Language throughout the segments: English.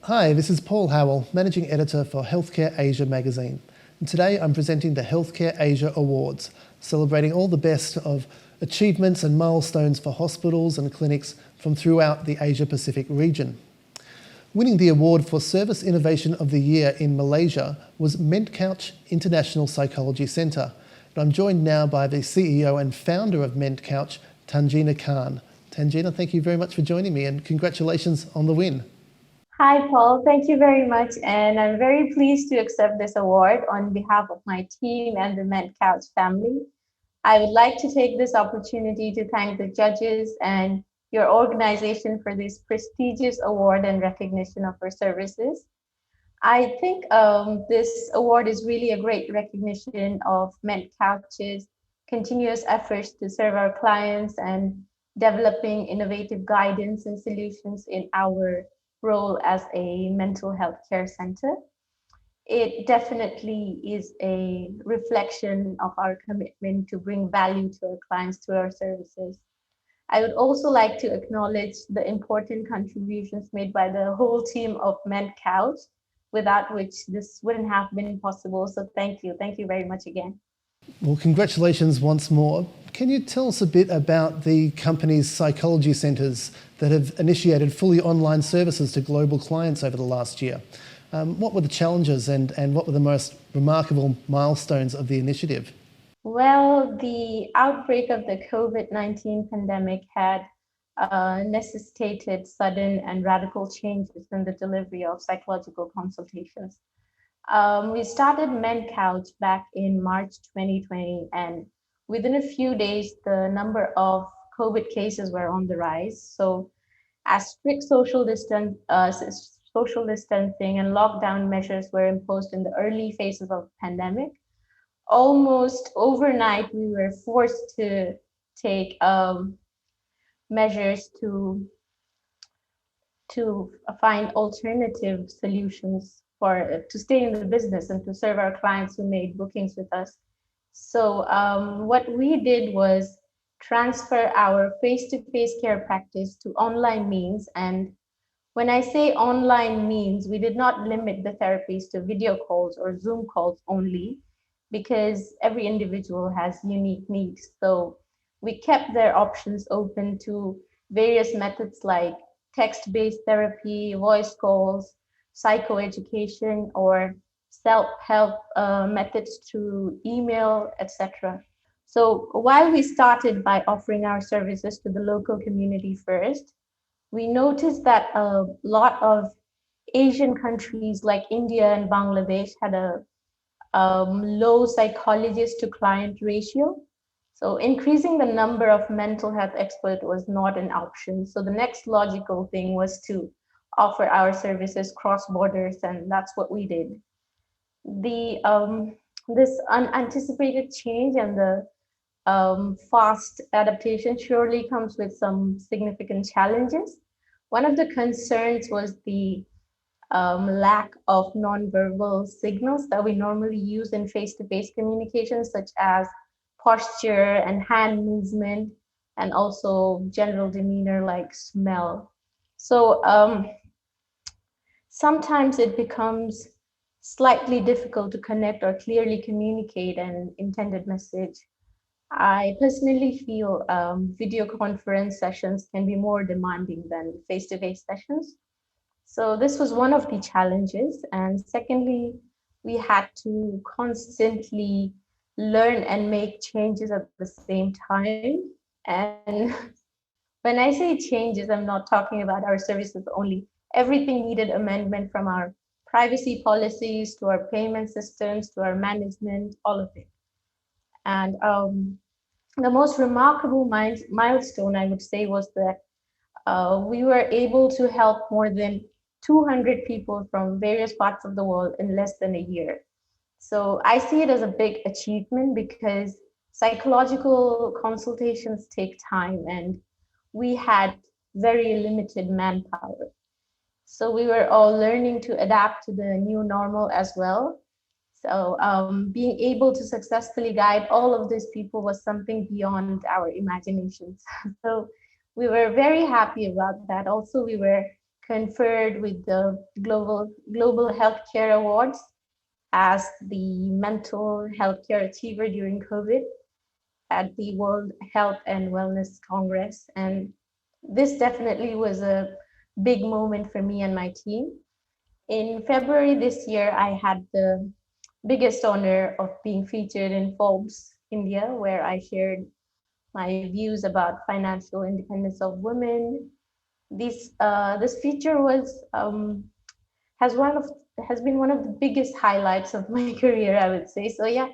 Hi, this is Paul Howell, Managing Editor for HealthCare Asia magazine. And today I'm presenting the HealthCare Asia Awards, celebrating all the best of achievements and milestones for hospitals and clinics from throughout the Asia-Pacific region. Winning the award for Service Innovation of the Year in Malaysia was MentCouch International Psychology Centre. And I'm joined now by the CEO and founder of MentCouch, Tanjina Khan. Tanjina, thank you very much for joining me and congratulations on the win. Hi, Paul. Thank you very much. And I'm very pleased to accept this award on behalf of my team and the MentCouch family. I would like to take this opportunity to thank the judges and your organization for this prestigious award and recognition of our services. I think this award is really a great recognition of MentCouch's continuous efforts to serve our clients and developing innovative guidance and solutions in our role as a mental health care center. It definitely is a reflection of our commitment to bring value to our clients through our services. I would also like to acknowledge the important contributions made by the whole team of MentCouch, without which this wouldn't have been possible. So thank you. Thank you very much again. Well, congratulations once more. Can you tell us a bit about the company's psychology centres that have initiated fully online services to global clients over the last year? What were the challenges and what were the most remarkable milestones of the initiative? Well, the outbreak of the COVID-19 pandemic had necessitated sudden and radical changes in the delivery of psychological consultations. We started MentCouch back in March 2020, and within a few days, the number of COVID cases were on the rise. So, as strict social distancing and lockdown measures were imposed in the early phases of the pandemic, almost overnight, we were forced to take measures to find alternative solutions to stay in the business and to serve our clients who made bookings with us. So what we did was transfer our face-to-face care practice to online means. And when I say online means, we did not limit the therapies to video calls or Zoom calls only, because every individual has unique needs. So we kept their options open to various methods like text-based therapy, voice calls, psychoeducation, or self-help methods through email, etc. So while we started by offering our services to the local community first, we noticed that a lot of Asian countries like India and Bangladesh had a low psychologist to client ratio. So increasing the number of mental health experts was not an option. So the next logical thing was to offer our services cross borders, and that's what we did. This unanticipated change and the fast adaptation surely comes with some significant challenges. One of the concerns was the lack of nonverbal signals that we normally use in face-to-face communication, such as posture and hand movement, and also general demeanor like smell. So sometimes it becomes slightly difficult to connect or clearly communicate an intended message. I personally feel video conference sessions can be more demanding than face-to-face sessions. So this was one of the challenges. And secondly, we had to constantly learn and make changes at the same time. And when I say changes, I'm not talking about our services only. Everything needed amendment, from our privacy policies to our payment systems to our management, all of it. And the most remarkable milestone, I would say, was that we were able to help more than 200 people from various parts of the world in less than a year. So I see it as a big achievement because psychological consultations take time and we had very limited manpower. So we were all learning to adapt to the new normal as well. So being able to successfully guide all of these people was something beyond our imaginations. So we were very happy about that. Also, we were conferred with the Global Healthcare Awards as the Mental Healthcare Achiever during COVID at the World Health and Wellness Congress. And this definitely was a big moment for me and my team. In February this year, I had the biggest honor of being featured in Forbes India, where I shared my views about financial independence of women. This feature has one of has been one of the biggest highlights of my career, I would say. So yeah,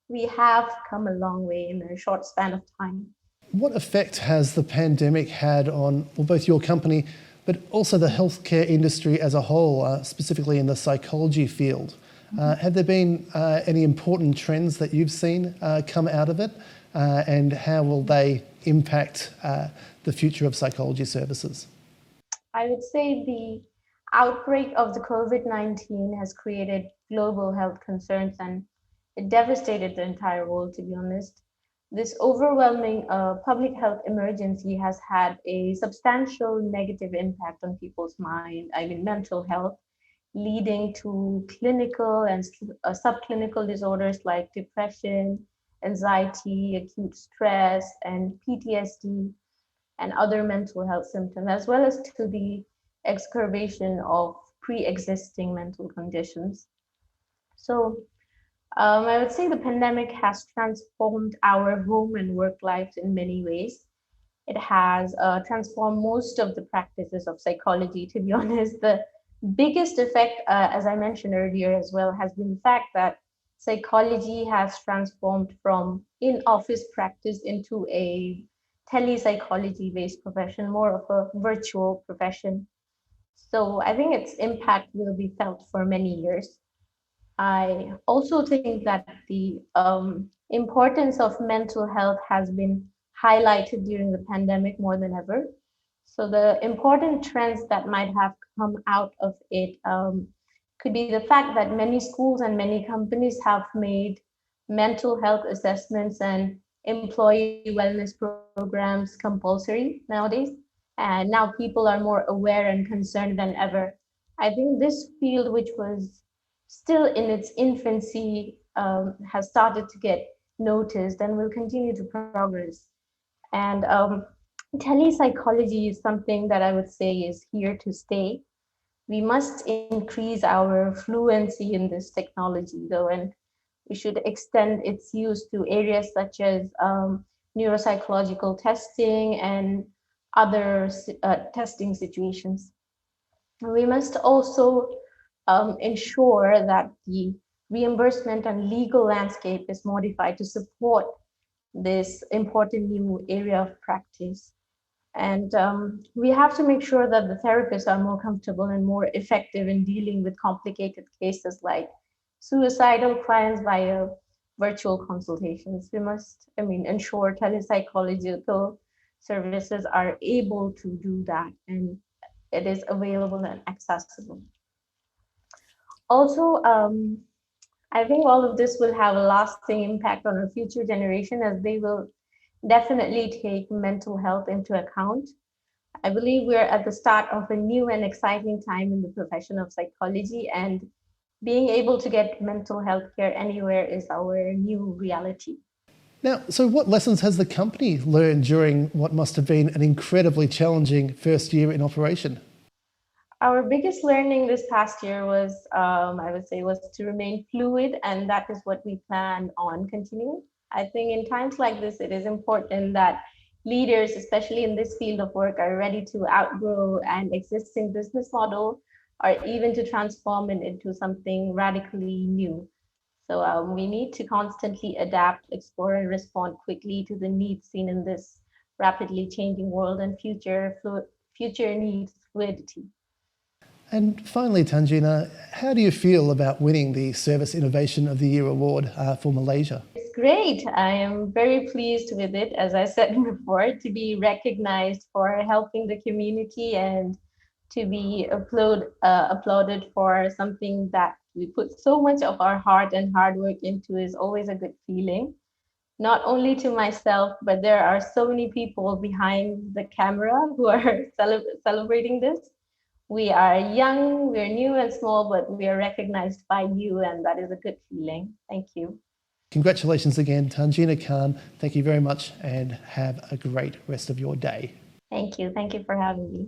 we have come a long way in a short span of time. What effect has the pandemic had on both your company, but also the healthcare industry as a whole, specifically in the psychology field? Have there been any important trends that you've seen come out of it, and how will they impact the future of psychology services? I would say the outbreak of the COVID-19 has created global health concerns and it devastated the entire world, to be honest. This overwhelming public health emergency has had a substantial negative impact on people's mind, I mean, mental health, leading to clinical and subclinical disorders like depression, anxiety, acute stress, and PTSD and other mental health symptoms, as well as to the exacerbation of pre-existing mental conditions. So I would say the pandemic has transformed our home and work lives in many ways. It has transformed most of the practices of psychology, to be honest. The biggest effect, as I mentioned earlier as well, has been the fact that psychology has transformed from in-office practice into a telepsychology-based profession, more of a virtual profession. So I think its impact will be felt for many years. I also think that the importance of mental health has been highlighted during the pandemic more than ever. So the important trends that might have come out of it could be the fact that many schools and many companies have made mental health assessments and employee wellness programs compulsory nowadays. And now people are more aware and concerned than ever. I think this field, which was still in its infancy, has started to get noticed and will continue to progress. And telepsychology is something that I would say is here to stay. We must increase our fluency in this technology, though, and we should extend its use to areas such as neuropsychological testing and other testing situations. We must also ensure that the reimbursement and legal landscape is modified to support this important new area of practice. And we have to make sure that the therapists are more comfortable and more effective in dealing with complicated cases like suicidal clients via virtual consultations. We must, ensure telepsychological services are able to do that and it is available and accessible. Also, I think all of this will have a lasting impact on our future generation as they will definitely take mental health into account. I believe we're at the start of a new and exciting time in the profession of psychology, and being able to get mental health care anywhere is our new reality. Now, so what lessons has the company learned during what must have been an incredibly challenging first year in operation? Our biggest learning this past year was, I would say, was to remain fluid, and that is what we plan on continuing. I think in times like this, it is important that leaders, especially in this field of work, are ready to outgrow an existing business model or even to transform it into something radically new. So we need to constantly adapt, explore, and respond quickly to the needs seen in this rapidly changing world, and future needs fluidity. And finally, Tanjina, how do you feel about winning the Service Innovation of the Year award for Malaysia? It's great. I am very pleased with it, as I said before, to be recognized for helping the community and to be applauded for something that we put so much of our heart and hard work into is always a good feeling. Not only to myself, but there are so many people behind the camera who are celebrating this. We are young, we're new and small, but we are recognized by you, and that is a good feeling. Thank you. Congratulations again, Tanjina Khan. Thank you very much and have a great rest of your day. Thank you. Thank you for having me.